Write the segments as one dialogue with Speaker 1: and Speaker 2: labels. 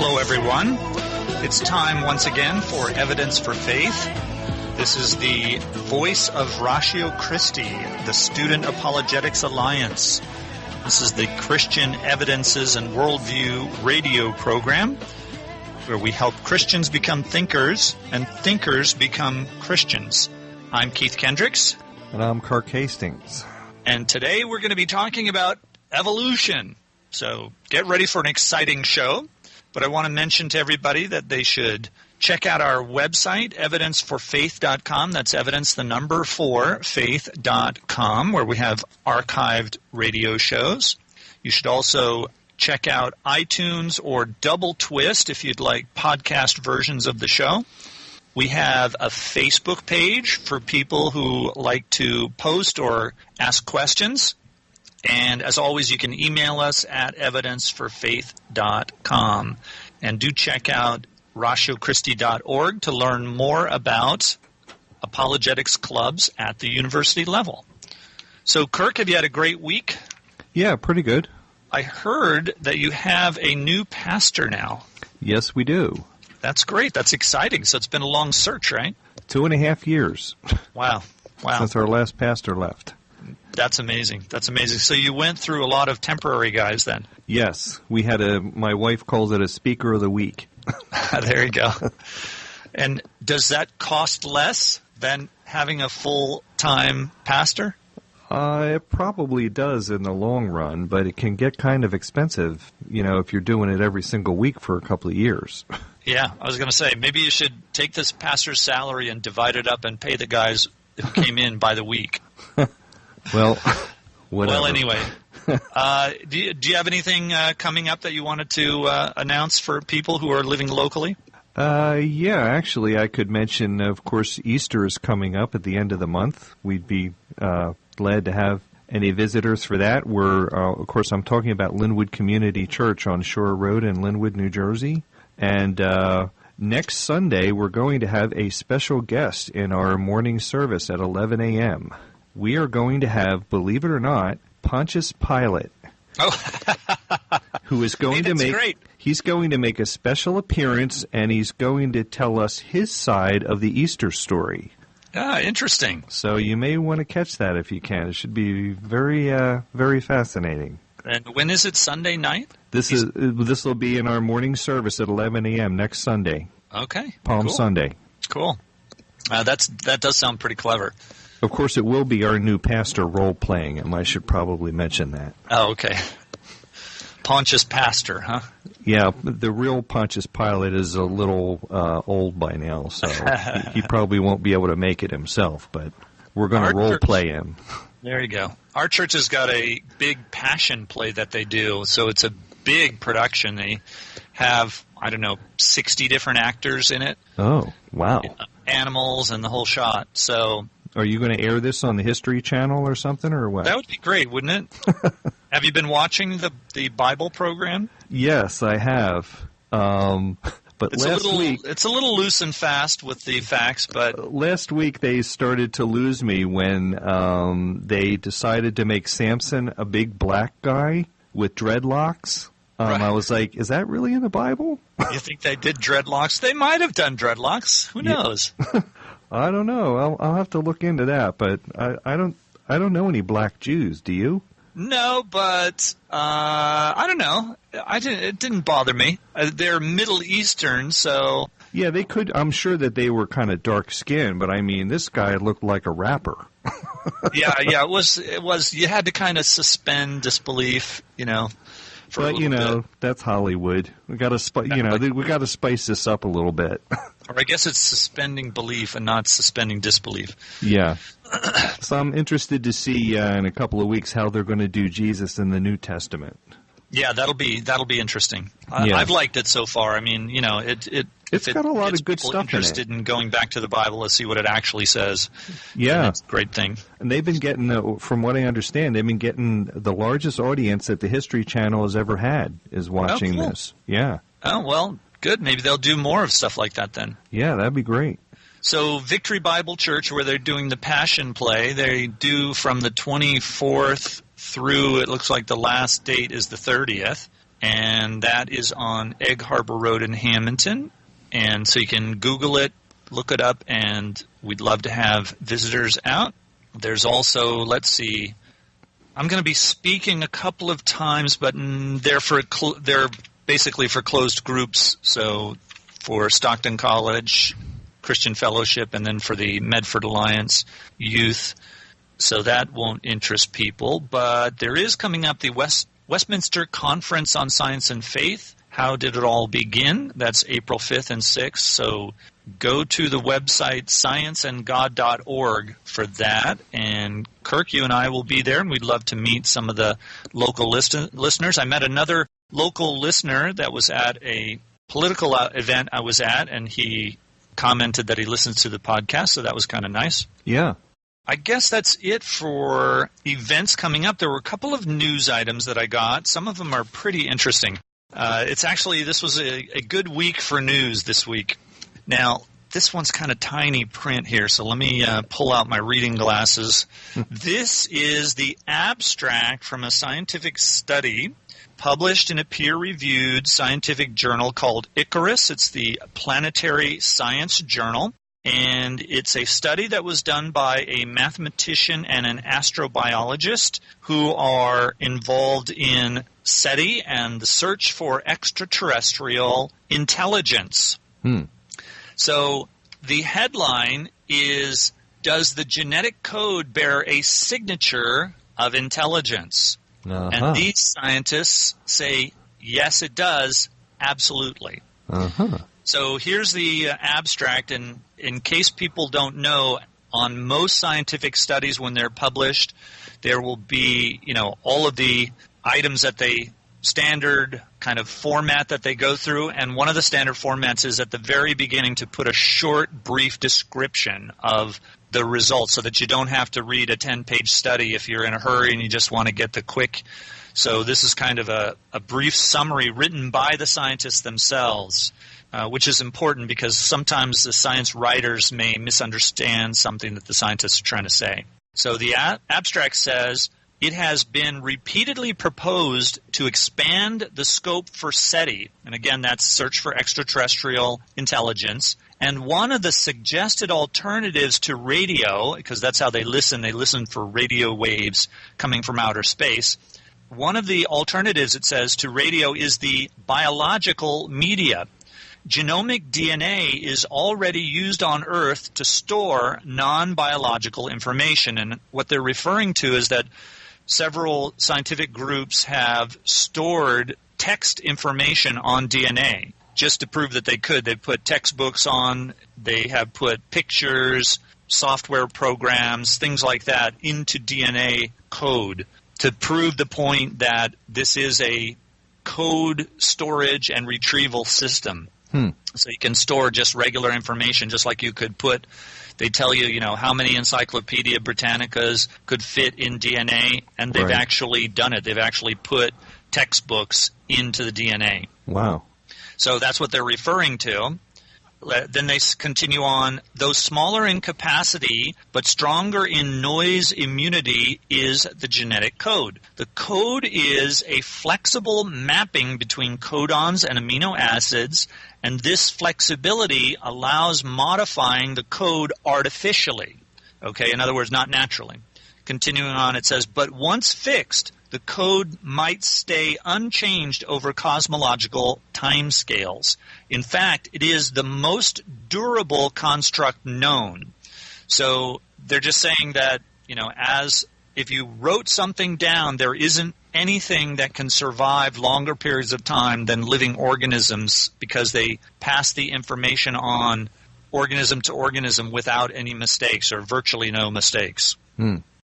Speaker 1: Hello, everyone. It's time once again for Evidence for Faith. This is the voice of Ratio Christi, the Student Apologetics Alliance. This is the Christian Evidences and Worldview radio program where we help Christians become thinkers and thinkers become Christians. I'm Keith Kendricks.
Speaker 2: And I'm Kirk Hastings.
Speaker 1: And today we're going to be talking about evolution. So get ready for an exciting show. But I want to mention to everybody that they should check out our website, evidenceforfaith.com. That's evidence, the number 4, faith.com, where we have archived radio shows. You should also check out iTunes or Double Twist if you'd like podcast versions of the show. We have a Facebook page for people who like to post or ask questions. And as always, you can email us at evidenceforfaith.com. And do check out ratiochristi.org to learn more about apologetics clubs at the university level. So, Kirk, have you had a great week?
Speaker 2: Yeah, pretty good.
Speaker 1: I heard that you have a new pastor now.
Speaker 2: Yes, we do.
Speaker 1: That's great. That's exciting. So it's been a long search, right?
Speaker 2: 2.5 years.
Speaker 1: Wow.
Speaker 2: Since our last pastor left.
Speaker 1: That's amazing. That's amazing. So you went through a lot of temporary guys then?
Speaker 2: Yes. We had my wife calls it a speaker of the week.
Speaker 1: There you go. And does that cost less than having a full-time pastor?
Speaker 2: It probably does in the long run, but it can get kind of expensive, if you're doing it every single week for a couple of years.
Speaker 1: Yeah, I was going to say, maybe you should take this pastor's salary and divide it up and pay the guys who came in by the week.
Speaker 2: Well, whatever.
Speaker 1: Well, anyway, do you have anything coming up that you wanted to announce for people who are living locally?
Speaker 2: Yeah, actually, I could mention, of course, Easter is coming up at the end of the month. We'd be glad to have any visitors for that. Of course, I'm talking about Linwood Community Church on Shore Road in Linwood, New Jersey. And next Sunday, we're going to have a special guest in our morning service at 11 a.m. We are going to have, believe it or not, Pontius Pilate, who is going to make.
Speaker 1: Great.
Speaker 2: He's going to make a special appearance, and he's going to tell us his side of the Easter story.
Speaker 1: Interesting.
Speaker 2: So you may want to catch that if you can. It should be very, very fascinating.
Speaker 1: And when is it? Sunday night?
Speaker 2: This will be in our morning service at 11 a.m. next Sunday.
Speaker 1: Okay.
Speaker 2: Palm
Speaker 1: cool.
Speaker 2: Sunday.
Speaker 1: Cool. That does sound pretty clever.
Speaker 2: Of course, it will be our new pastor role-playing him. I should probably mention that.
Speaker 1: Oh, okay. Pontius Pastor, huh?
Speaker 2: Yeah, the real Pontius Pilate is a little old by now, so he probably won't be able to make it himself, but we're going to role-play him.
Speaker 1: There you go. Our church has got a big passion play that they do, so it's a big production. They have, 60 different actors in it.
Speaker 2: Oh, wow.
Speaker 1: Animals and the whole shot, so...
Speaker 2: Are you going to air this on the History Channel or something, or what?
Speaker 1: That would be great, wouldn't it? Have you been watching the Bible program?
Speaker 2: Yes, I have. But
Speaker 1: it's
Speaker 2: last week...
Speaker 1: It's a little loose and fast with the facts, but...
Speaker 2: Last week they started to lose me when they decided to make Samson a big black guy with dreadlocks.
Speaker 1: Right.
Speaker 2: I was like, is that really in the Bible?
Speaker 1: You think they did dreadlocks? They might have done dreadlocks. Who knows?
Speaker 2: I don't know. I'll have to look into that, but I don't know any black Jews. Do you?
Speaker 1: No, but I don't know. It didn't bother me. They're Middle Eastern, so
Speaker 2: yeah, they could. I'm sure that they were kind of dark skinned, but I mean, this guy looked like a rapper.
Speaker 1: yeah. It was. You had to kind of suspend disbelief,
Speaker 2: But that's Hollywood. We got to, we got to spice this up a little bit.
Speaker 1: Or I guess it's suspending belief and not suspending disbelief.
Speaker 2: Yeah. So I'm interested to see in a couple of weeks how they're going to do Jesus in the New Testament.
Speaker 1: Yeah, that'll be interesting.
Speaker 2: Yeah.
Speaker 1: I've liked it so far. I mean,
Speaker 2: it's got a lot of good stuff in it.
Speaker 1: Interested in going back to the Bible to see what it actually says.
Speaker 2: Yeah,
Speaker 1: that's a great thing.
Speaker 2: And they've been getting, from what I understand, they've been getting the largest audience that the History Channel has ever had is watching this. Yeah.
Speaker 1: Oh well, good. Maybe they'll do more of stuff like that then.
Speaker 2: Yeah, that'd be great.
Speaker 1: So Victory Bible Church, where they're doing the Passion Play, they do from the 24th through, it looks like the last date is the 30th. and that is on Egg Harbor Road in Hamilton. And so you can Google it, look it up, and we'd love to have visitors out. There's also, let's see, I'm going to be speaking a couple of times, but they're basically for closed groups, so for Stockton College, Christian Fellowship, and then for the Medford Alliance Youth. So that won't interest people. But there is coming up the Westminster Conference on Science and Faith. How did it all begin? That's April 5th and 6th. So go to the website scienceandgod.org for that. And Kirk, you and I will be there, and we'd love to meet some of the local listeners. I met another local listener that was at a political event I was at, and he commented that he listens to the podcast, so that was kind of nice.
Speaker 2: Yeah.
Speaker 1: I guess that's it for events coming up. There were a couple of news items that I got. Some of them are pretty interesting. This was a good week for news this week. Now, this one's kind of tiny print here, so let me pull out my reading glasses. This is the abstract from a scientific study published in a peer-reviewed scientific journal called Icarus. It's the Planetary Science Journal, and it's a study that was done by a mathematician and an astrobiologist who are involved in SETI and the search for extraterrestrial intelligence. So the headline is, "Does the genetic code bear a signature of intelligence?" And these scientists say, yes, it does, absolutely. So here's the abstract, and in case people don't know, on most scientific studies when they're published, there will be, all of the items that they standard kind of format that they go through, and one of the standard formats is at the very beginning to put a short, brief description of the results so that you don't have to read a 10-page study if you're in a hurry and you just want to get the quick. So this is kind of a brief summary written by the scientists themselves, which is important because sometimes the science writers may misunderstand something that the scientists are trying to say. So the abstract says, "It has been repeatedly proposed to expand the scope for SETI," and again, that's search for extraterrestrial intelligence, "and one of the suggested alternatives to radio," because that's how they listen for radio waves coming from outer space. "One of the alternatives," it says, "to radio is the biological media. Genomic DNA is already used on Earth to store non-biological information," and what they're referring to is that several scientific groups have stored text information on DNA just to prove that they could. They've put textbooks on, they have put pictures, software programs, things like that into DNA code to prove the point that this is a code storage and retrieval system. So you can store just regular information, just like you could put, they tell you, how many Encyclopedia Britannicas could fit in DNA, and they've actually done it. They've actually put textbooks into the DNA.
Speaker 2: Wow.
Speaker 1: So that's what they're referring to. Then they continue on, "Though smaller in capacity but stronger in noise immunity is the genetic code. The code is a flexible mapping between codons and amino acids, and this flexibility allows modifying the code artificially." Okay, in other words, not naturally. Continuing on, it says, "But once fixed, the code might stay unchanged over cosmological timescales. In fact, it is the most durable construct known." So they're just saying that, as if you wrote something down, there isn't anything that can survive longer periods of time than living organisms because they pass the information on organism to organism without any mistakes or virtually no mistakes.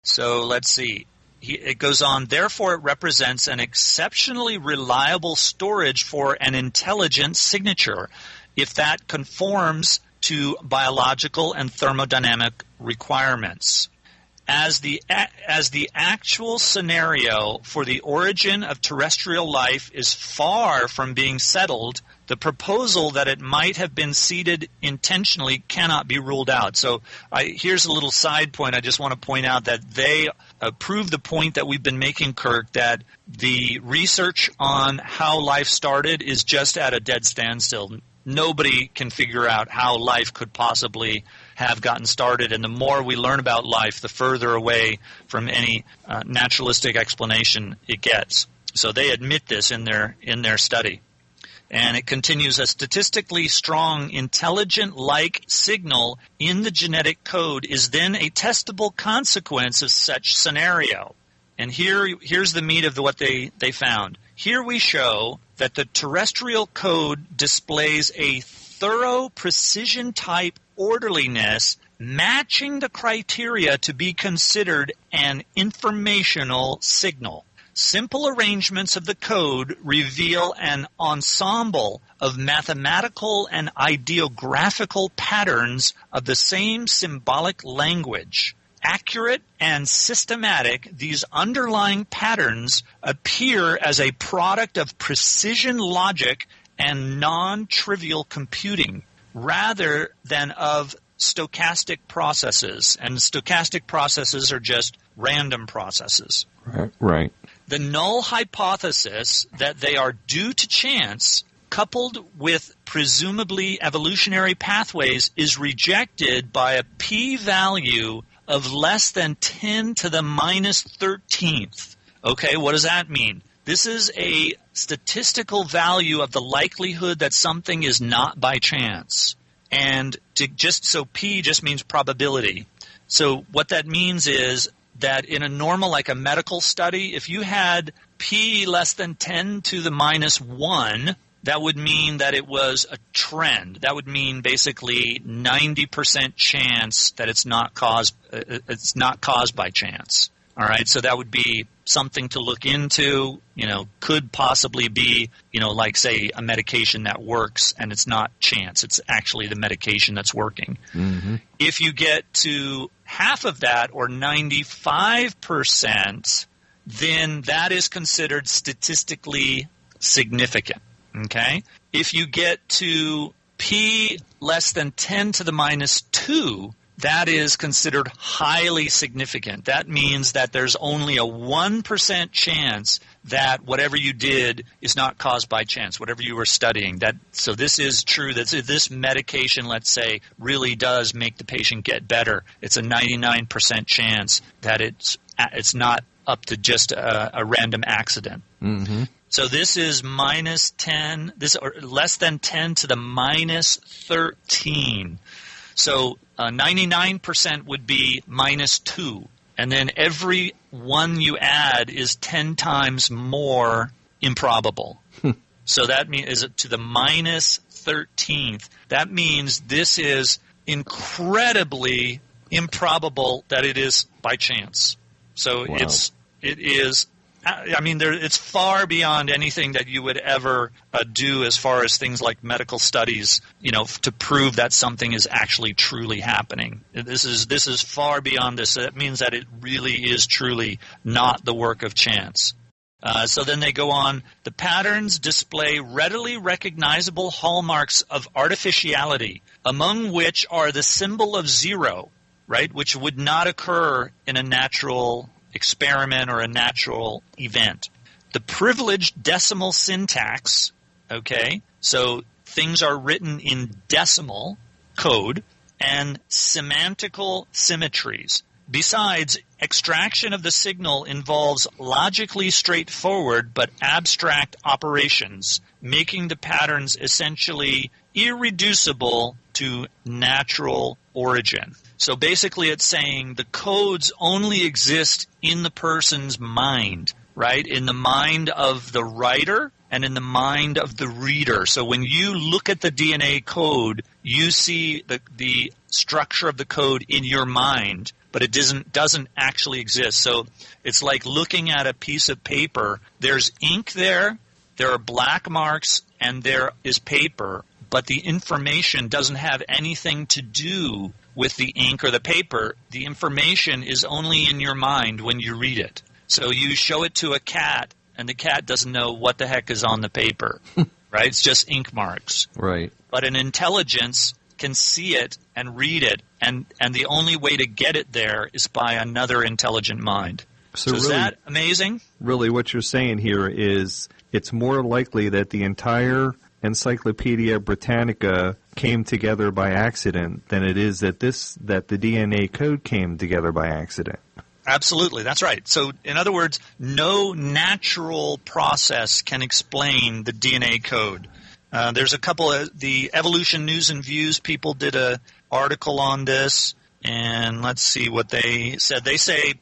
Speaker 1: So let's see. It goes on, "Therefore, it represents an exceptionally reliable storage for an intelligent signature if that conforms to biological and thermodynamic requirements. As the actual scenario for the origin of terrestrial life is far from being settled, the proposal that it might have been seeded intentionally cannot be ruled out." So here's a little side point. I just want to point out that they prove the point that we've been making, Kirk, that the research on how life started is just at a dead standstill. Nobody can figure out how life could possibly have gotten started, and the more we learn about life, the further away from any naturalistic explanation it gets. So they admit this in their study. And it continues, a statistically strong intelligent-like signal in the genetic code is then a testable consequence of such scenario. And here's the meat of what they found. Here we show that the terrestrial code displays a thorough precision-type orderliness matching the criteria to be considered an informational signal. Simple arrangements of the code reveal an ensemble of mathematical and ideographical patterns of the same symbolic language. Accurate and systematic, these underlying patterns appear as a product of precision logic and non-trivial computing, rather than of stochastic processes. And stochastic processes are just random processes.
Speaker 2: Right.
Speaker 1: The null hypothesis that they are due to chance, coupled with presumably evolutionary pathways, is rejected by a p-value of less than 10 to the minus 13th. Okay, what does that mean? This is a statistical value of the likelihood that something is not by chance. And so p just means probability. So what that means is that in a normal, like a medical study, if you had p less than 10 to the minus 1, that would mean that it was a trend. That would mean basically 90% chance that it's not caused by chance. All right, so that would be something to look into. Could possibly be, like say a medication that works and it's not chance. It's actually the medication that's working. Mm-hmm. If you get to half of that, or 95%, then that is considered statistically significant. Okay? If you get to p less than 10 to the minus 2, that is considered highly significant. That means that there's only a 1% chance that whatever you did is not caused by chance, whatever you were studying. So this is true. That this medication, let's say, really does make the patient get better. It's a 99% chance that it's not up to just a random accident. Mm-hmm. So this is minus 10, or less than 10 to the minus 13. So 99% would be minus 2. And then every one you add is 10 times more improbable. So that means is it to the minus 13th. That means this is incredibly improbable that it is by chance. So
Speaker 2: wow.
Speaker 1: it is. I mean, it's far beyond anything that you would ever do as far as things like medical studies, to prove that something is actually truly happening. This is far beyond this. That means that it really is truly not the work of chance. So then they go on. The patterns display readily recognizable hallmarks of artificiality, among which are the symbol of 0, right, which would not occur in a natural experiment or a natural event. The privileged decimal syntax, okay, so things are written in decimal code, and semantical symmetries. Besides, extraction of the signal involves logically straightforward but abstract operations, making the patterns essentially irreducible to natural origin. So basically it's saying the codes only exist in the person's mind, right? In the mind of the writer and in the mind of the reader. So when you look at the DNA code, you see the structure of the code in your mind, but it doesn't actually exist. So it's like looking at a piece of paper. There's ink there are black marks, and there is paper, but the information doesn't have anything to do with the ink or the paper. The information is only in your mind when you read it. So you show it to a cat, and the cat doesn't know what the heck is on the paper, right? It's just ink marks.
Speaker 2: Right.
Speaker 1: But an intelligence can see it and read it, and the only way to get it there is by another intelligent mind. So is that amazing?
Speaker 2: Really what you're saying here is it's more likely that the entire Encyclopedia Britannica came together by accident than it is that the DNA code came together by accident.
Speaker 1: Absolutely, that's right. So, in other words, no natural process can explain the DNA code. There's a couple of the Evolution News and Views people did an article on this, and let's see what they said. They say,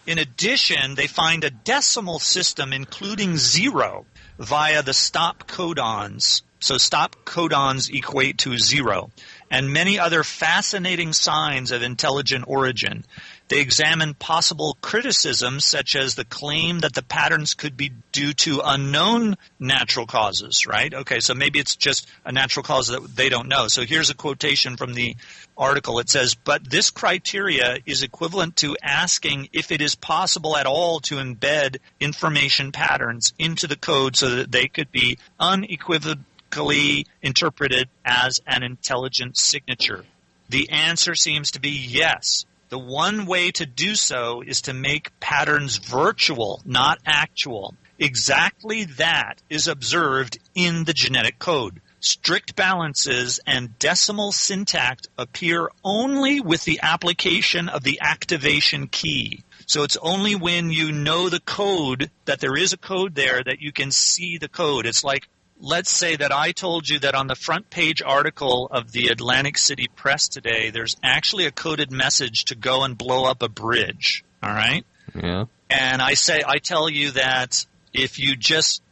Speaker 1: in addition, they find a decimal system including 0 via the stop codons. So stop codons equate to 0, and many other fascinating signs of intelligent origin. They examine possible criticisms such as the claim that the patterns could be due to unknown natural causes, right? Okay, so maybe it's just a natural cause that they don't know. So here's a quotation from the article. It says, but this criteria is equivalent to asking if it is possible at all to embed information patterns into the code so that they could be unequivocally interpreted as an intelligent signature. The answer seems to be yes. The one way to do so is to make patterns virtual, not actual. Exactly that is observed in the genetic code. Strict balances and decimal syntax appear only with the application of the activation key. So it's only when you know the code, that there is a code there, that you can see the code. It's like, let's say that I told you that on the front page article of the Atlantic City Press today, there's actually a coded message to go and blow up a bridge, all right?
Speaker 2: Yeah.
Speaker 1: And I tell you that if you just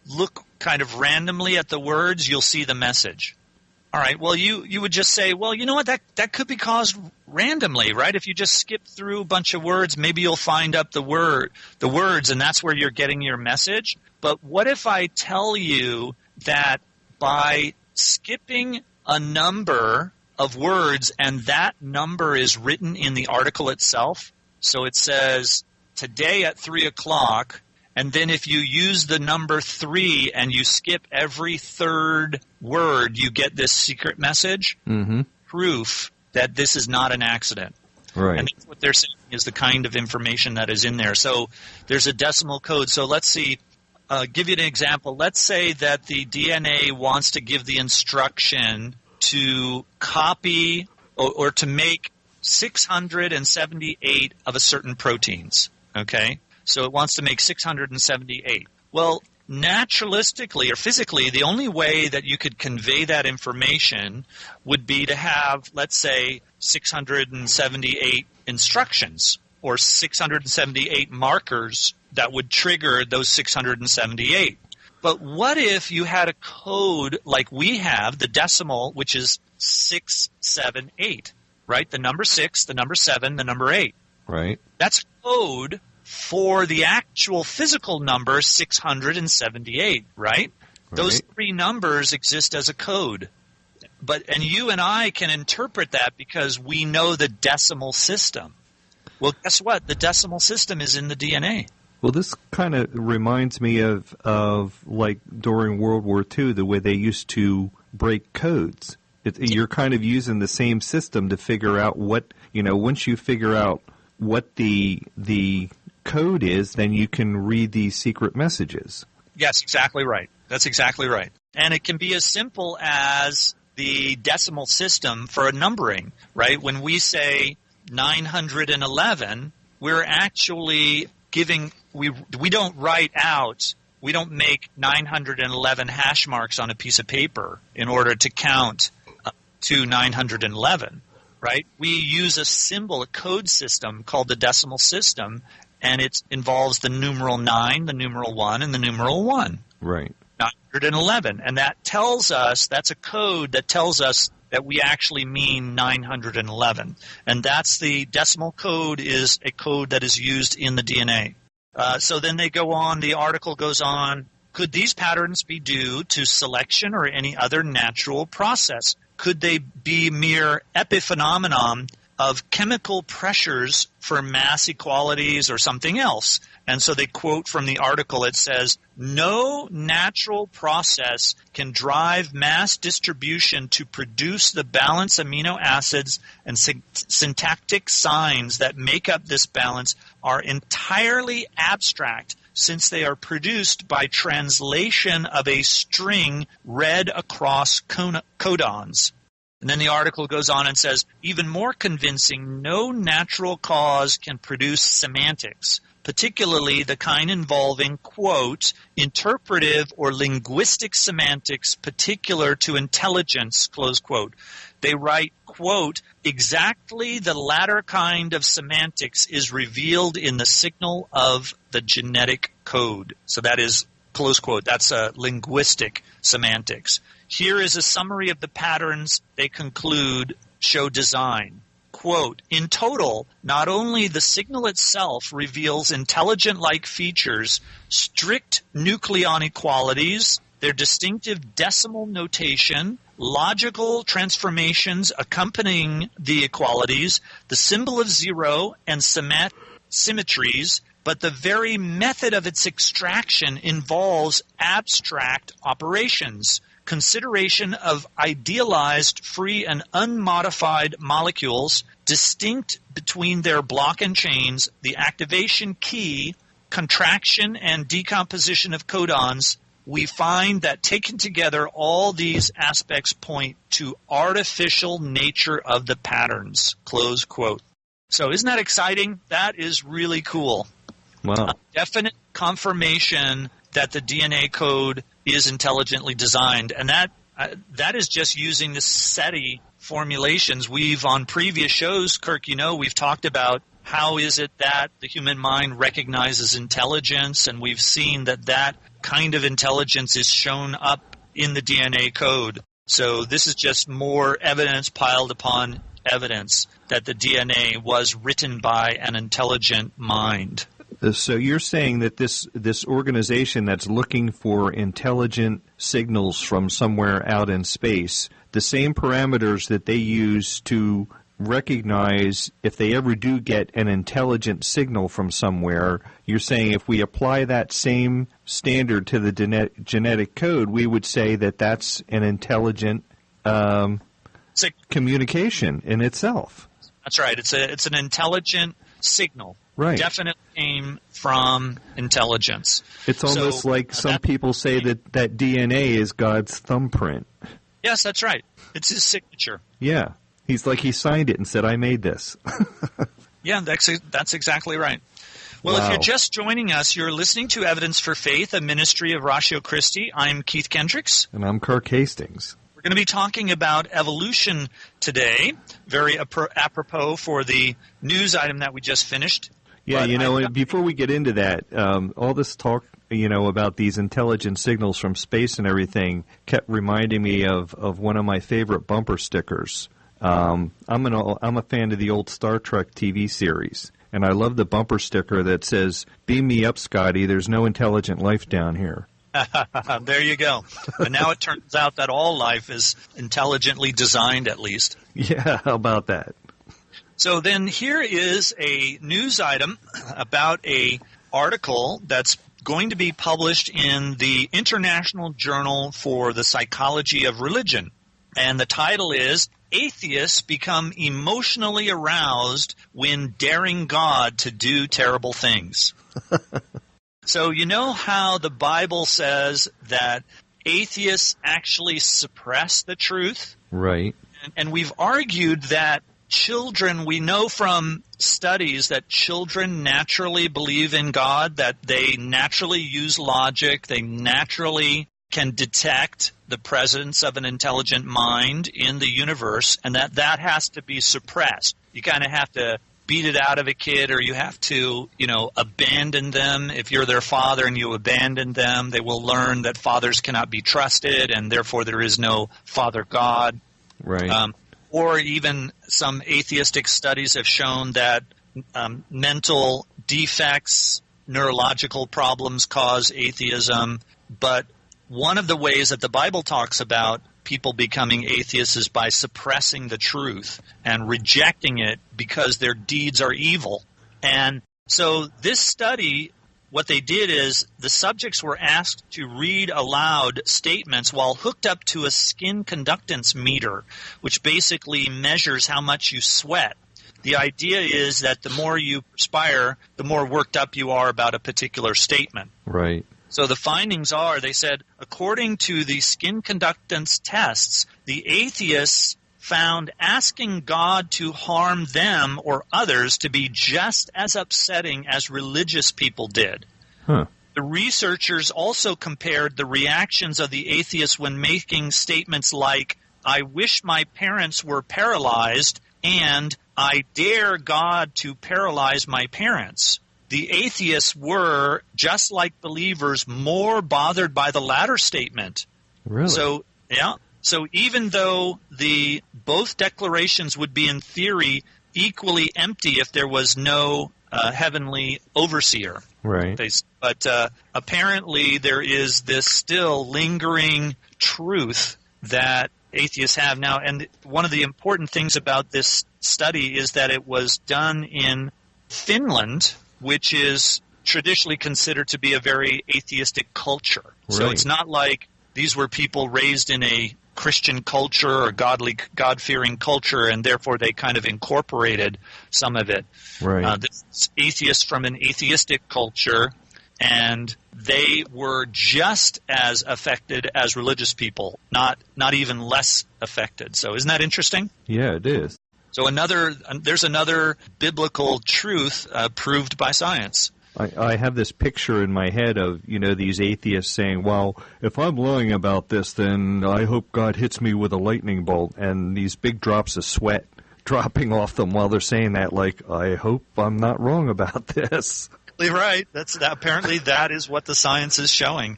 Speaker 1: look kind of randomly at the words, you'll see the message. All right, well, you would just say, well, you know what, that could be caused randomly, right? If you just skip through a bunch of words, maybe you'll find up the words, and that's where you're getting your message. But what if I tell you that by skipping a number of words, and that number is written in the article itself, so it says, today at 3 o'clock, and then if you use the number 3 and you skip every third word, you get this secret message, proof that this is not an accident.
Speaker 2: Right.
Speaker 1: And that's what they're saying is the kind of information that is in there. So there's a decimal code. So let's see, give you an example. Let's say that the DNA wants to give the instruction to copy or to make 678 of a certain proteins, okay? So it wants to make 678. Well, naturalistically or physically, the only way that you could convey that information would be to have, let's say, 678 instructions or 678 markers that would trigger those 678. But what if you had a code like we have, the decimal, which is 678, right? The number 6, the number 7, the number 8.
Speaker 2: Right.
Speaker 1: That's code for the actual physical number 678, right? Those three numbers exist as a code. And you and I can interpret that because we know the decimal system. Well, guess what? The decimal system is in the DNA.
Speaker 2: Well, this kind of reminds me of like during World War II, the way they used to break codes. You're kind of using the same system to figure out what, once you figure out what the code is, then you can read these secret messages.
Speaker 1: Yes, exactly right. That's exactly right. And it can be as simple as the decimal system for a numbering, right? When we say 911, we're actually giving, we don't write out, we don't make 911 hash marks on a piece of paper in order to count to 911, right? We use a symbol, a code system called the decimal system, and it involves the numeral 9, the numeral 1, and the numeral 1.
Speaker 2: Right.
Speaker 1: 911. And that tells us, that's a code that tells us that we actually mean 911. And that's the decimal code is a code that is used in the DNA. So then they go on, the article goes on, could these patterns be due to selection or any other natural process? Could they be mere epiphenomenon of chemical pressures for mass equalities or something else? And so they quote from the article. It says, "No natural process can drive mass distribution to produce the balanced amino acids and syntactic signs that make up this balance are entirely abstract, since they are produced by translation of a string read across codons." And then the article goes on and says, "Even more convincing, no natural cause can produce semantics, particularly the kind involving, quote, interpretive or linguistic semantics particular to intelligence," close quote. They write, quote, "Exactly the latter kind of semantics is revealed in the signal of the genetic code." So that is, close quote, that's linguistic semantics. Here is a summary of the patterns they conclude show design. Quote, "In total, not only the signal itself reveals intelligent-like features, strict nucleon equalities, their distinctive decimal notation, logical transformations accompanying the equalities, the symbol of zero, and symmetries, but the very method of its extraction involves abstract operations, consideration of idealized free and unmodified molecules, distinct between their block and chains, the activation key, contraction and decomposition of codons. We find that taken together, all these aspects point to artificial nature of the patterns," close quote. So isn't that exciting? That is really cool.
Speaker 2: Wow.
Speaker 1: Definite confirmation that the DNA code is intelligently designed, and that is just using the SETI formulations. We've, on previous shows, Kirk, we've talked about how is it that the human mind recognizes intelligence, and we've seen that kind of intelligence is shown up in the DNA code. So this is just more evidence piled upon evidence that the DNA was written by an intelligent mind.
Speaker 2: So you're saying that this organization that's looking for intelligent signals from somewhere out in space, the same parameters that they use to recognize if they ever do get an intelligent signal from somewhere, you're saying if we apply that same standard to the genetic code, we would say that that's an intelligent communication in itself.
Speaker 1: That's right. It's an intelligent signal.
Speaker 2: Right.
Speaker 1: Definitely came from intelligence.
Speaker 2: It's almost like some people say that DNA is God's thumbprint.
Speaker 1: Yes, that's right. It's his signature.
Speaker 2: Yeah. He signed it and said, "I made this."
Speaker 1: Yeah, that's exactly right. Well,
Speaker 2: Wow.
Speaker 1: If you're just joining us, you're listening to Evidence for Faith, a ministry of Ratio Christi. I'm Keith Kendricks.
Speaker 2: And I'm Kirk Hastings.
Speaker 1: We're going to be talking about evolution today, very apropos for the news item that we just finished.
Speaker 2: Yeah, before we get into that, all this talk, about these intelligent signals from space and everything kept reminding me of one of my favorite bumper stickers. I'm a fan of the old Star Trek TV series, and I love the bumper sticker that says, "Beam me up, Scotty, there's no intelligent life down here."
Speaker 1: There you go. But now it turns out that all life is intelligently designed, at least.
Speaker 2: Yeah, how about that?
Speaker 1: So then here is a news item about an article that's going to be published in the International Journal for the Psychology of Religion. And the title is, "Atheists Become Emotionally Aroused When Daring God to Do Terrible Things." So you know how the Bible says that atheists actually suppress the truth?
Speaker 2: Right.
Speaker 1: And we've argued that we know from studies that children naturally believe in God, that they naturally use logic, they naturally can detect the presence of an intelligent mind in the universe, and that has to be suppressed. You kind of have to beat it out of a kid, or you have to, abandon them. If you're their father and you abandon them, they will learn that fathers cannot be trusted, and therefore there is no Father God.
Speaker 2: Right.
Speaker 1: Or even some atheistic studies have shown that mental defects, neurological problems cause atheism. But one of the ways that the Bible talks about people becoming atheists is by suppressing the truth and rejecting it because their deeds are evil. And so this study what they did is the subjects were asked to read aloud statements while hooked up to a skin conductance meter, which basically measures how much you sweat. The idea is that the more you perspire, the more worked up you are about a particular statement.
Speaker 2: Right.
Speaker 1: So the findings are, they said, according to the skin conductance tests, the atheists found asking God to harm them or others to be just as upsetting as religious people did.
Speaker 2: Huh.
Speaker 1: The researchers also compared the reactions of the atheists when making statements like, I wish my parents were paralyzed, and I dare God to paralyze my parents. The atheists were, just like believers, more bothered by the latter statement.
Speaker 2: Really?
Speaker 1: So even though both declarations would be in theory equally empty if there was no heavenly overseer.
Speaker 2: Right.
Speaker 1: But apparently there is this still lingering truth that atheists have now. And one of the important things about this study is that it was done in Finland, which is traditionally considered to be a very atheistic culture. Right. So it's not like these were people raised in a Christian culture or God-fearing culture, and therefore they kind of incorporated some of it.
Speaker 2: Right.
Speaker 1: This atheists from an atheistic culture, and they were just as affected as religious people, not even less affected. So isn't that interesting?
Speaker 2: Yeah, it is.
Speaker 1: So there's another biblical truth proved by science.
Speaker 2: I have this picture in my head of, these atheists saying, well, if I'm lying about this, then I hope God hits me with a lightning bolt, and these big drops of sweat dropping off them while they're saying that, like, I hope I'm not wrong about this.
Speaker 1: Right. Apparently that is what the science is showing.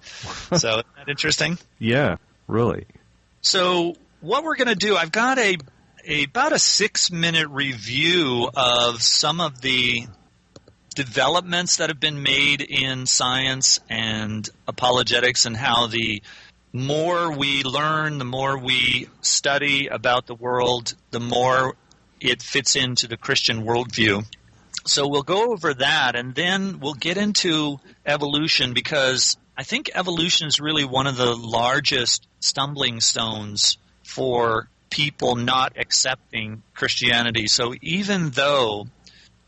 Speaker 1: So isn't that interesting?
Speaker 2: Yeah, really.
Speaker 1: So what we're going to do, I've got about a 6-minute review of some of the developments that have been made in science and apologetics, and how the more we learn, the more we study about the world, the more it fits into the Christian worldview. So we'll go over that, and then we'll get into evolution, because I think evolution is really one of the largest stumbling stones for people not accepting Christianity. So even though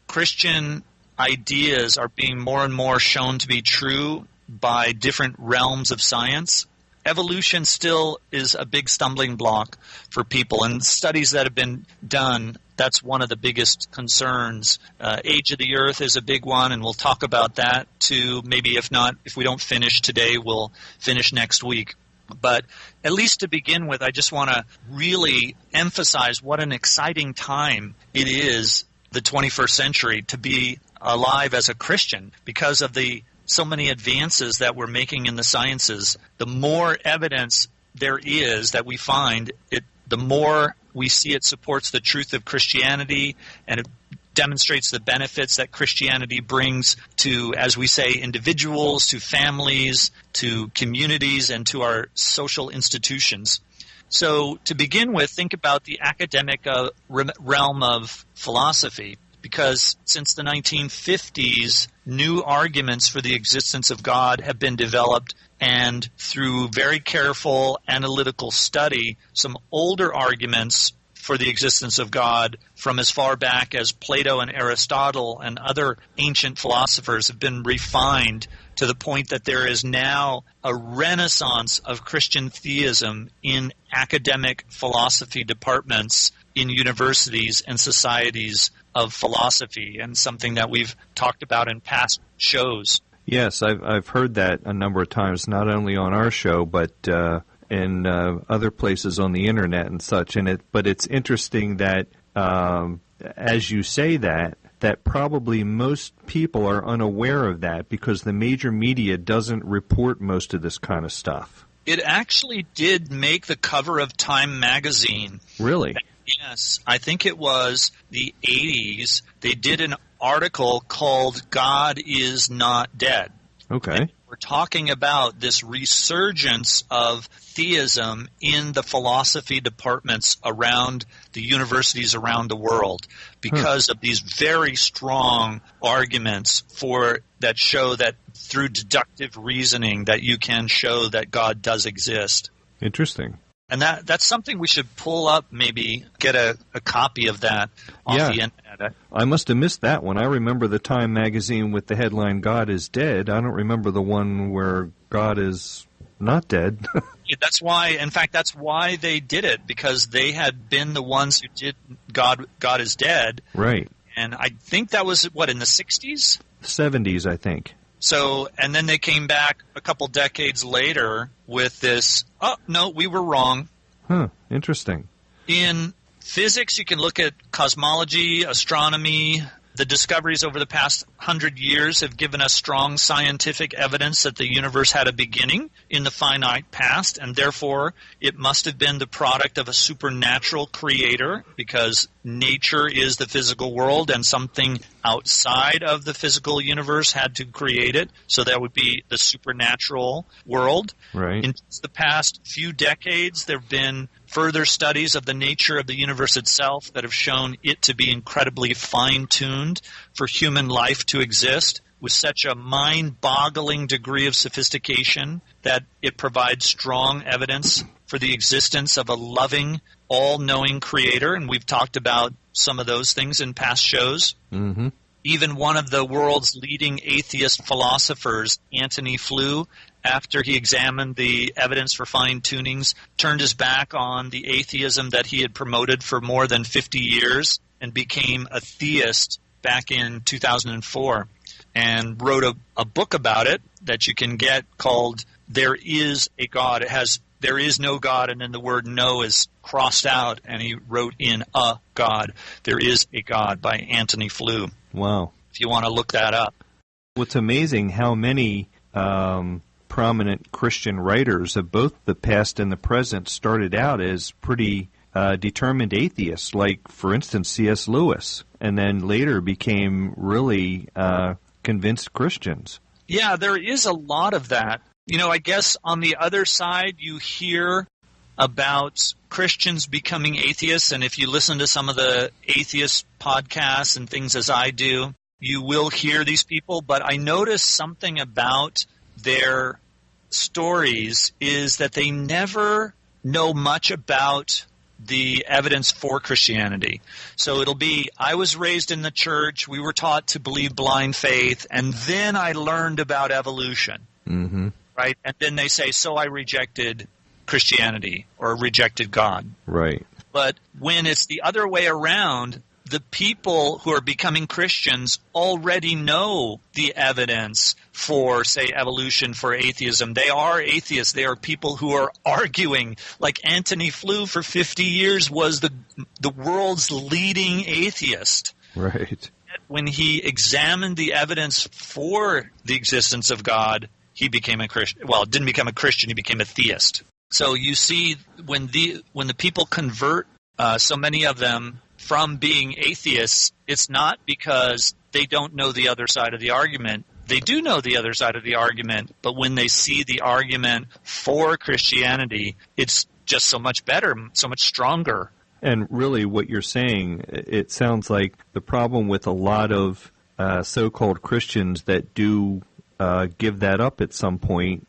Speaker 1: Christian ideas are being more and more shown to be true by different realms of science, evolution still is a big stumbling block for people. And studies that have been done, that's one of the biggest concerns. Age of the Earth is a big one, and we'll talk about that too. Maybe if we don't finish today, we'll finish next week. But at least to begin with, I just want to really emphasize what an exciting time it is, the 21st century, to be alive as a Christian, because of so many advances that we're making in the sciences. The more evidence there is that we find, the more we see it supports the truth of Christianity, and it demonstrates the benefits that Christianity brings to, as we say, individuals, to families, to communities, and to our social institutions. So to begin with, think about the academic realm of philosophy, because since the 1950s, new arguments for the existence of God have been developed, and through very careful analytical study, some older arguments for the existence of God from as far back as Plato and Aristotle and other ancient philosophers have been refined to the point that there is now a renaissance of Christian theism in academic philosophy departments in universities and societies of philosophy, and something that we've talked about in past shows.
Speaker 2: Yes, I've heard that a number of times, not only on our show, but in other places on the internet and such. But it's interesting that, as you say that probably most people are unaware of that, because the major media doesn't report most of this kind of stuff.
Speaker 1: It actually did make the cover of Time magazine.
Speaker 2: Really?
Speaker 1: Yes, I think it was the 80s. They did an article called God is Not Dead.
Speaker 2: Okay.
Speaker 1: we're talking about this resurgence of theism in the philosophy departments around the universities around the world because of these very strong arguments that show that through deductive reasoning that you can show that God does exist.
Speaker 2: Interesting.
Speaker 1: And that's something we should pull up, maybe get a copy of that off the internet.
Speaker 2: I must have missed that one. I remember the Time magazine with the headline, God is Dead. I don't remember the one where God is not dead.
Speaker 1: That's why they did it, because they had been the ones who did God is Dead.
Speaker 2: Right.
Speaker 1: And I think that was, in the 60s?
Speaker 2: 70s, I think.
Speaker 1: So, and then they came back a couple decades later with this, oh, no, we were wrong.
Speaker 2: Interesting.
Speaker 1: In physics, you can look at cosmology, astronomy. The discoveries over the past 100 years have given us strong scientific evidence that the universe had a beginning in the finite past, and therefore it must have been the product of a supernatural creator, because nature is the physical world and something outside of the physical universe had to create it. So that would be the supernatural world.
Speaker 2: Right.
Speaker 1: In the past few decades, there have been further studies of the nature of the universe itself that have shown it to be incredibly fine-tuned for human life to exist with such a mind-boggling degree of sophistication that it provides strong evidence for the existence of a loving, all-knowing creator. And we've talked about some of those things in past shows.
Speaker 2: Mm-hmm.
Speaker 1: Even one of the world's leading atheist philosophers, Antony Flew, after he examined the evidence for fine-tunings, turned his back on the atheism that he had promoted for more than 50 years and became a theist back in 2004 and wrote a book about it that you can get called There Is a God. It has There Is No God, and then the word no is crossed out, and he wrote in a God. There Is a God by Antony Flew.
Speaker 2: Wow.
Speaker 1: If you want to look that up.
Speaker 2: What's amazing how many prominent Christian writers of both the past and the present started out as pretty determined atheists, like, for instance, C.S. Lewis, and then later became really convinced Christians.
Speaker 1: Yeah, there is a lot of that. You know, I guess on the other side, you hear about Christians becoming atheists, and if you listen to some of the atheist podcasts and things as I do, you will hear these people. But I noticed something about their stories is that they never know much about the evidence for Christianity. So it'll be, I was raised in the church, we were taught to believe blind faith, and then I learned about evolution.
Speaker 2: Mm-hmm.
Speaker 1: Right? And then they say, so I rejected Christianity or rejected God.
Speaker 2: Right.
Speaker 1: But when it's the other way around, the people who are becoming Christians already know the evidence for, say, evolution, for atheism. They are atheists. They are people who are arguing. Like Antony Flew for 50 years was the world's leading atheist.
Speaker 2: Right.
Speaker 1: When he examined the evidence for the existence of God, he became a Christian. Well, didn't become a Christian, he became a theist. So you see, when the people convert, so many of them, from being atheists, it's not because they don't know the other side of the argument. They do know the other side of the argument, but when they see the argument for Christianity, it's just so much better, so much stronger.
Speaker 2: And really what you're saying, it sounds like the problem with a lot of so-called Christians that do give that up at some point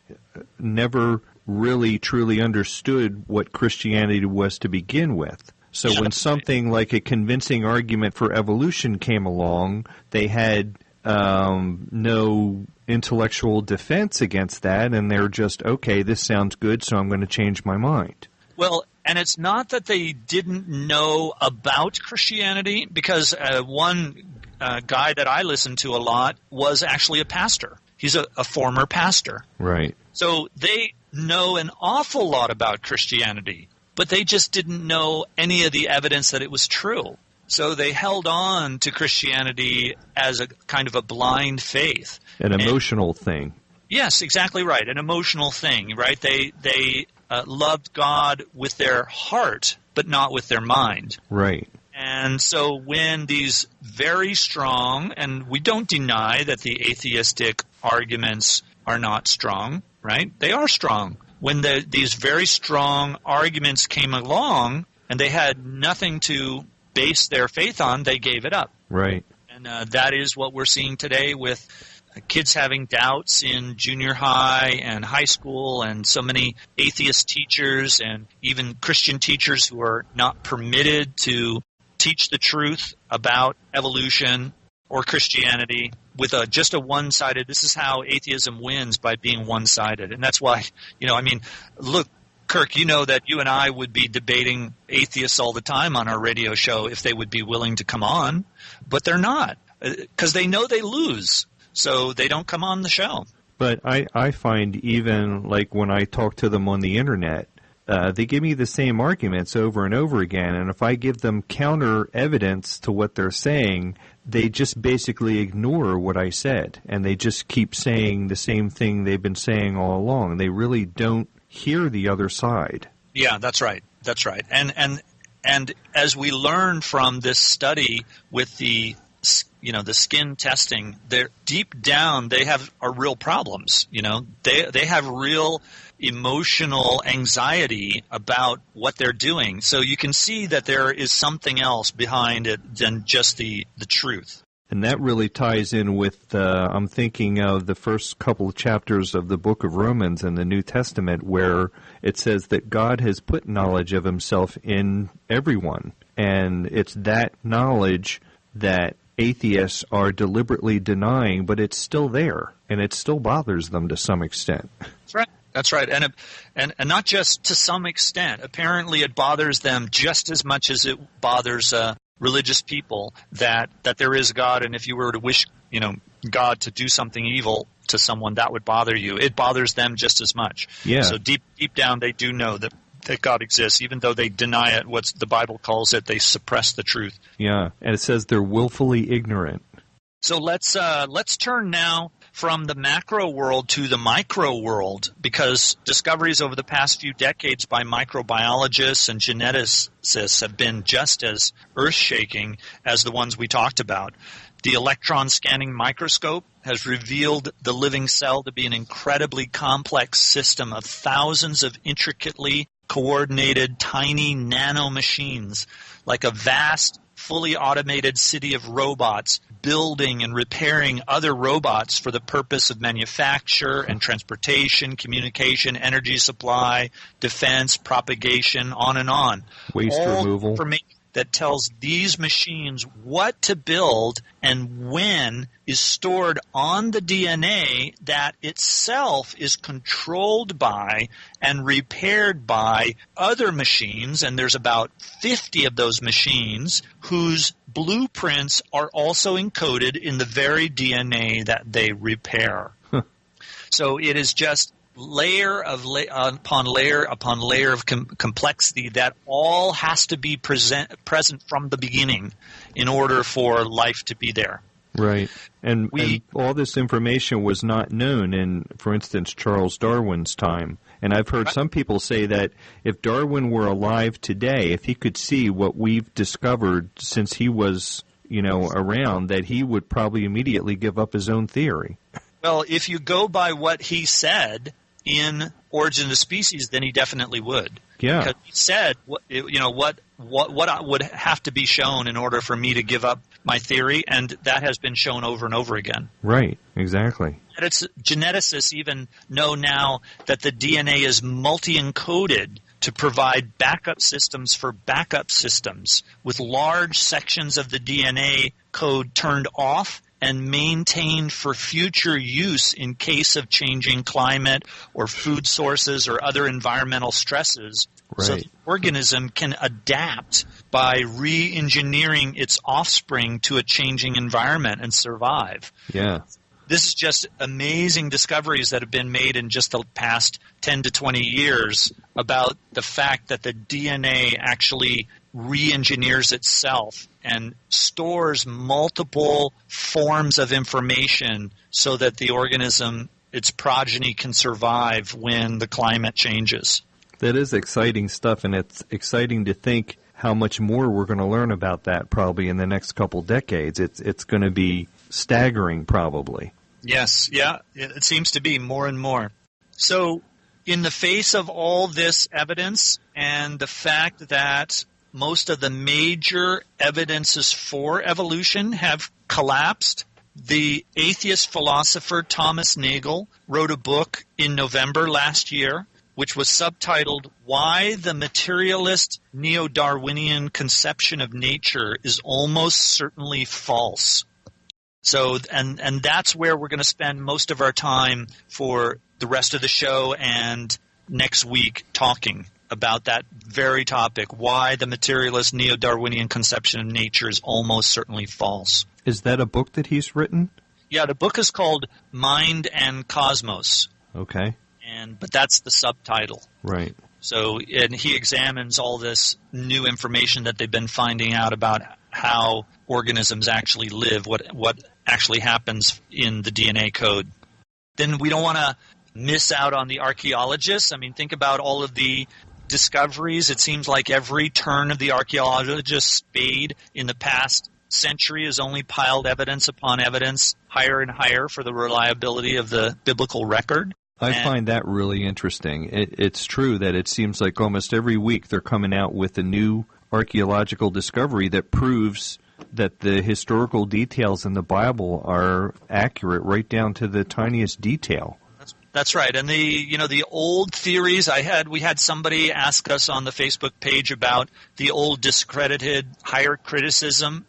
Speaker 2: never really truly understood what Christianity was to begin with. So when something like a convincing argument for evolution came along, they had no intellectual defense against that, and they're just, okay, this sounds good, so I'm going to change my mind.
Speaker 1: Well, and it's not that they didn't know about Christianity, because one guy that I listened to a lot was actually a pastor. He's a former pastor.
Speaker 2: Right.
Speaker 1: So they know an awful lot about Christianity, but they just didn't know any of the evidence that it was true. So they held on to Christianity as a kind of a blind faith.
Speaker 2: An emotional thing.
Speaker 1: Yes, exactly right. An emotional thing, right? They loved God with their heart, but not with their mind.
Speaker 2: Right.
Speaker 1: And so when these very strong, and we don't deny that the atheistic arguments are not strong, right? They are strong. When these very strong arguments came along and they had nothing to base their faith on, they gave it up.
Speaker 2: Right.
Speaker 1: And that is what we're seeing today with kids having doubts in junior high and high school, and so many atheist teachers and even Christian teachers who are not permitted to teach the truth about evolution or Christianity with just a one-sided, this is how atheism wins, by being one-sided. And that's why, look, Kirk, you know that you and I would be debating atheists all the time on our radio show if they would be willing to come on, but they're not, because they know they lose, so they don't come on the show.
Speaker 2: But I find even like when I talk to them on the internet, they give me the same arguments over and over again, and if I give them counter evidence to what they're saying, they just basically ignore what I said, and they just keep saying the same thing they've been saying all along. They really don't hear the other side.
Speaker 1: Yeah, that's right. That's right. And as we learn from this study with the skin testing, they're deep down they are real problems. They have real emotional anxiety about what they're doing. So you can see that there is something else behind it than just the truth.
Speaker 2: And that really ties in with, I'm thinking of the first couple of chapters of the book of Romans in the New Testament, where it says that God has put knowledge of himself in everyone. And it's that knowledge that atheists are deliberately denying, but it's still there, and it still bothers them to some extent.
Speaker 1: That's right. That's right. And not just to some extent. Apparently it bothers them just as much as it bothers religious people that there is God, and if you were to wish, God to do something evil to someone, that would bother you. It bothers them just as much.
Speaker 2: Yeah.
Speaker 1: So deep down they do know that God exists, even though they deny it. What the Bible calls it, they suppress the truth.
Speaker 2: Yeah, and it says they're willfully ignorant.
Speaker 1: So let's turn now from the macro world to the micro world, because discoveries over the past few decades by microbiologists and geneticists have been just as earth-shaking as the ones we talked about. The electron scanning microscope has revealed the living cell to be an incredibly complex system of thousands of intricately coordinated tiny nanomachines, like a vast, fully automated city of robots building and repairing other robots for the purpose of manufacture and transportation, communication, energy supply, defense, propagation, on and on.
Speaker 2: Waste removal.
Speaker 1: Information that tells these machines what to build and when is stored on the DNA that itself is controlled by and repaired by other machines, and there's about 50 of those machines whose blueprints are also encoded in the very DNA that they repair. So it is just layer upon layer upon layer of complexity that all has to be present from the beginning in order for life to be there.
Speaker 2: Right. And all this information was not known in, for instance, Charles Darwin's time. And I've heard some people say that if Darwin were alive today, if he could see what we've discovered since he was, around, that he would probably immediately give up his own theory.
Speaker 1: Well, if you go by what he said in Origin of the Species, then he definitely would.
Speaker 2: Yeah.
Speaker 1: Because he said, what would have to be shown in order for me to give up my theory, and that has been shown over and over again.
Speaker 2: Right, exactly.
Speaker 1: Geneticists even know now that the DNA is multi-encoded to provide backup systems for backup systems, with large sections of the DNA code turned off and maintained for future use in case of changing climate or food sources or other environmental stresses.
Speaker 2: Right.
Speaker 1: So the organism can adapt by re-engineering its offspring to a changing environment and survive.
Speaker 2: Yeah.
Speaker 1: This is just amazing discoveries that have been made in just the past 10 to 20 years about the fact that the DNA actually re-engineers itself and stores multiple forms of information so that the organism, its progeny, can survive when the climate changes.
Speaker 2: That is exciting stuff, and it's exciting to think how much more we're going to learn about that probably in the next couple decades. It's going to be staggering, probably.
Speaker 1: Yes, yeah, it seems to be more and more. So in the face of all this evidence and the fact that most of the major evidences for evolution have collapsed, the atheist philosopher Thomas Nagel wrote a book in November last year which was subtitled Why the Materialist Neo-Darwinian Conception of Nature is Almost Certainly False. So, and that's where we're going to spend most of our time for the rest of the show and next week talking about that very topic, why the materialist neo-Darwinian conception of nature is almost certainly false.
Speaker 2: Is that a book that he's written?
Speaker 1: Yeah, the book is called Mind and Cosmos.
Speaker 2: Okay.
Speaker 1: But that's the subtitle.
Speaker 2: Right.
Speaker 1: So, and he examines all this new information that they've been finding out about how organisms actually live, what actually happens in the DNA code. Then we don't want to miss out on the archaeologists. I mean, think about all of the discoveries. It seems like every turn of the archaeologist's spade in the past century has only piled evidence upon evidence higher and higher for the reliability of the biblical record.
Speaker 2: I find that really interesting. It's true that it seems like almost every week they're coming out with a new archaeological discovery that proves that the historical details in the Bible are accurate right down to the tiniest detail.
Speaker 1: That's right. And the old theories we had somebody ask us on the Facebook page about the old discredited higher criticism,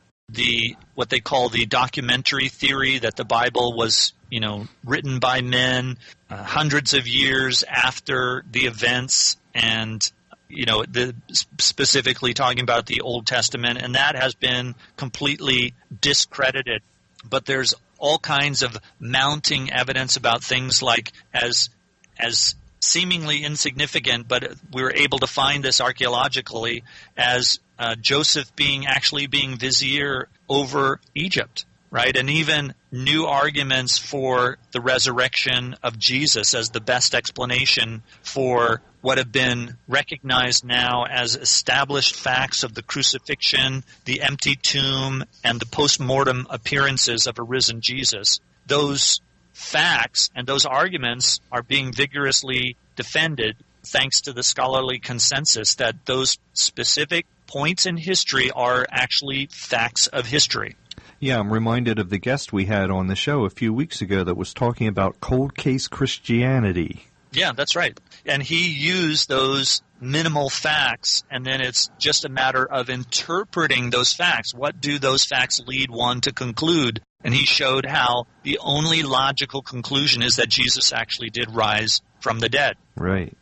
Speaker 1: what they call the documentary theory that the Bible was, written by men hundreds of years after the events, and specifically talking about the Old Testament, and that has been completely discredited. But there's all kinds of mounting evidence about things like as seemingly insignificant, but we were able to find this archaeologically as Joseph being vizier over Egypt, right? And even new arguments for the resurrection of Jesus as the best explanation for what have been recognized now as established facts of the crucifixion, the empty tomb, and the post-mortem appearances of a risen Jesus. Those facts and those arguments are being vigorously defended thanks to the scholarly consensus that those specific points in history are actually facts of history.
Speaker 2: Yeah, I'm reminded of the guest we had on the show a few weeks ago that was talking about cold case Christianity.
Speaker 1: Yeah, that's right. And he used those minimal facts, and then it's just a matter of interpreting those facts. What do those facts lead one to conclude? And he showed how the only logical conclusion is that Jesus actually did rise from the dead.
Speaker 2: Right.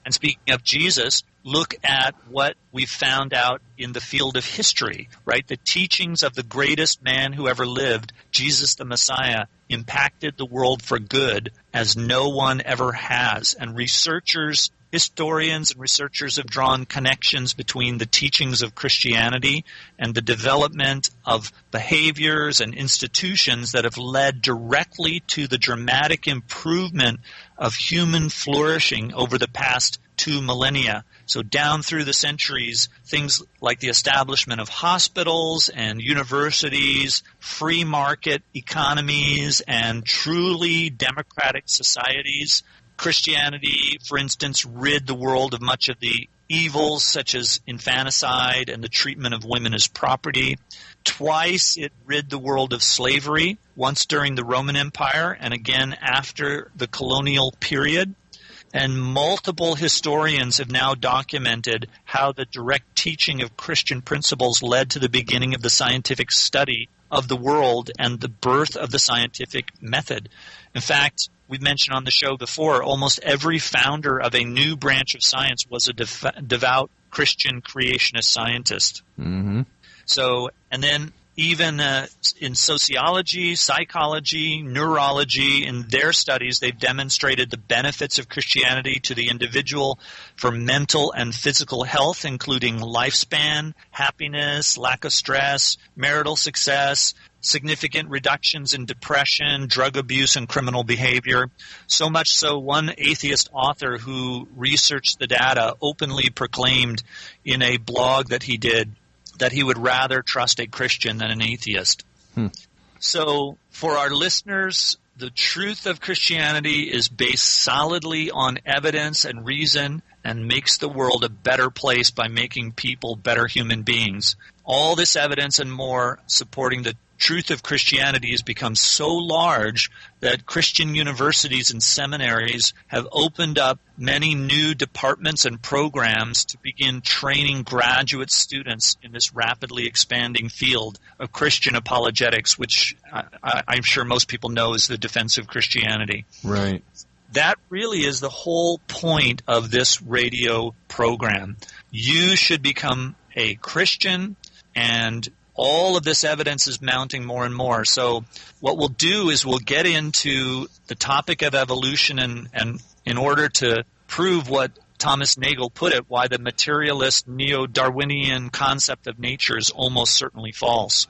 Speaker 1: And speaking of Jesus, look at what we found out in the field of history, right? The teachings of the greatest man who ever lived, Jesus the Messiah, impacted the world for good as no one ever has. And historians and researchers have drawn connections between the teachings of Christianity and the development of behaviors and institutions that have led directly to the dramatic improvement of human flourishing over the past 2 millennia. So down through the centuries, things like the establishment of hospitals and universities, free market economies, and truly democratic societies. Christianity, for instance, rid the world of much of the evils such as infanticide and the treatment of women as property. Twice it rid the world of slavery, once during the Roman Empire and again after the colonial period. And multiple historians have now documented how the direct teaching of Christian principles led to the beginning of the scientific study of the world and the birth of the scientific method. In fact, we've mentioned on the show before, almost every founder of a new branch of science was a devout Christian creationist scientist.
Speaker 2: Mm-hmm.
Speaker 1: So, and then even in sociology, psychology, neurology, in their studies, they've demonstrated the benefits of Christianity to the individual for mental and physical health, including lifespan, happiness, lack of stress, marital success, significant reductions in depression, drug abuse, and criminal behavior. So much so, one atheist author who researched the data openly proclaimed in a blog that he did that he would rather trust a Christian than an atheist. So for our listeners The truth of Christianity is based solidly on evidence and reason and makes the world a better place by making people better human beings. All this evidence and more supporting the truth of Christianity has become so large that Christian universities and seminaries have opened up many new departments and programs to begin training graduate students in this rapidly expanding field of Christian apologetics, which I'm sure most people know is the defense of Christianity.
Speaker 2: Right.
Speaker 1: That really is the whole point of this radio program. You should become a Christian, and all of this evidence is mounting more and more. So what we'll do is we'll get into the topic of evolution and in order to prove what Thomas Nagel put it, why the materialist neo-Darwinian concept of nature is almost certainly false.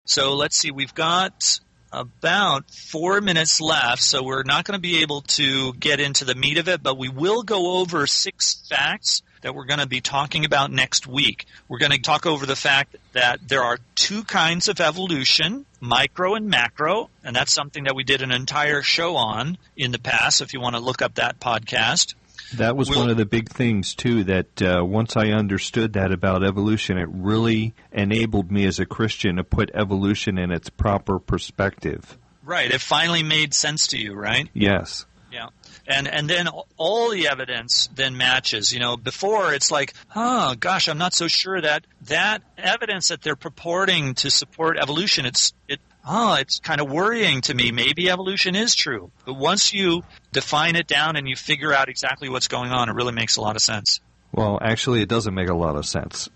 Speaker 1: So let's see, we've got about 4 minutes left, so we're not going to be able to get into the meat of it, but we will go over 6 facts that we're going to be talking about next week. We're going to talk over the fact that there are 2 kinds of evolution, micro and macro, and that's something that we did an entire show on in the past, if you want to look up that podcast.
Speaker 2: That was one of the big things, too, that once I understood that about evolution, it really enabled me as a Christian to put evolution in its proper perspective.
Speaker 1: Right. It finally made sense to you, right?
Speaker 2: Yes.
Speaker 1: Yeah. And then all the evidence then matches. You know, before it's like, oh, gosh, I'm not so sure that evidence that they're purporting to support evolution, it's kind of worrying to me. Maybe evolution is true. But once you define it down and you figure out exactly what's going on, it really makes a lot of sense.
Speaker 2: Well, actually, it doesn't make a lot of sense.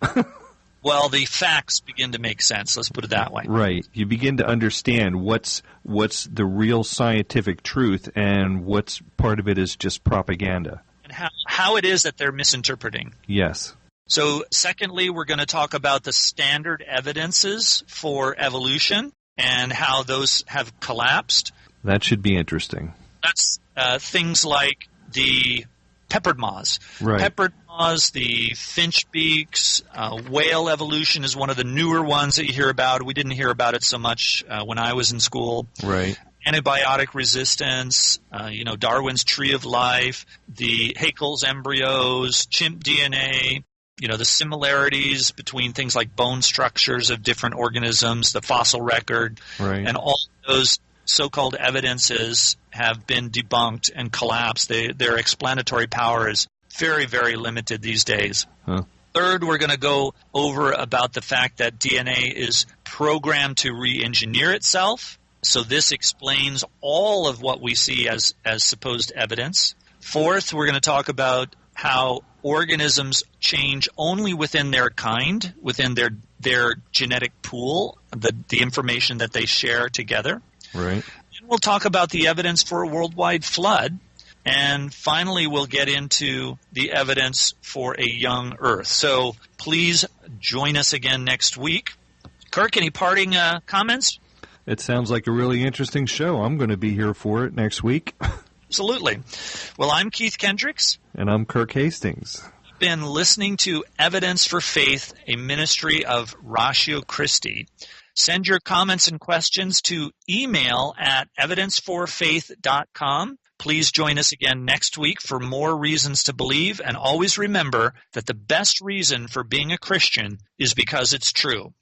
Speaker 1: Well, the facts begin to make sense. Let's put it that way.
Speaker 2: Right. You begin to understand what's the real scientific truth and what's part of it is just propaganda.
Speaker 1: And how it is that they're misinterpreting.
Speaker 2: Yes.
Speaker 1: So, secondly, we're going to talk about the standard evidences for evolution and how those have collapsed.
Speaker 2: That should be interesting.
Speaker 1: That's things like the peppered moths.
Speaker 2: Right.
Speaker 1: Peppered moths, the finch beaks, whale evolution is one of the newer ones that you hear about. We didn't hear about it so much when I was in school.
Speaker 2: Right.
Speaker 1: Antibiotic resistance, Darwin's tree of life, the Haeckel's embryos, chimp DNA, the similarities between things like bone structures of different organisms, the fossil record,
Speaker 2: right.
Speaker 1: And all those so-called evidences have been debunked and collapsed. Their explanatory power is very, very limited these days.
Speaker 2: Huh.
Speaker 1: Third, we're going to go over about the fact that DNA is programmed to re-engineer itself. So this explains all of what we see as supposed evidence. Fourth, we're going to talk about how organisms change only within their kind, within their genetic pool, the information that they share together.
Speaker 2: Right.
Speaker 1: And we'll talk about the evidence for a worldwide flood. And finally, we'll get into the evidence for a young Earth. So please join us again next week. Kirk, any parting comments?
Speaker 2: It sounds like a really interesting show. I'm going to be here for it next week.
Speaker 1: Absolutely. Well, I'm Keith Kendricks.
Speaker 2: And I'm Kirk Hastings.
Speaker 1: You've been listening to Evidence for Faith, a ministry of Ratio Christi. Send your comments and questions to email at evidenceforfaith.com. Please join us again next week for more reasons to believe, and always remember that the best reason for being a Christian is because it's true.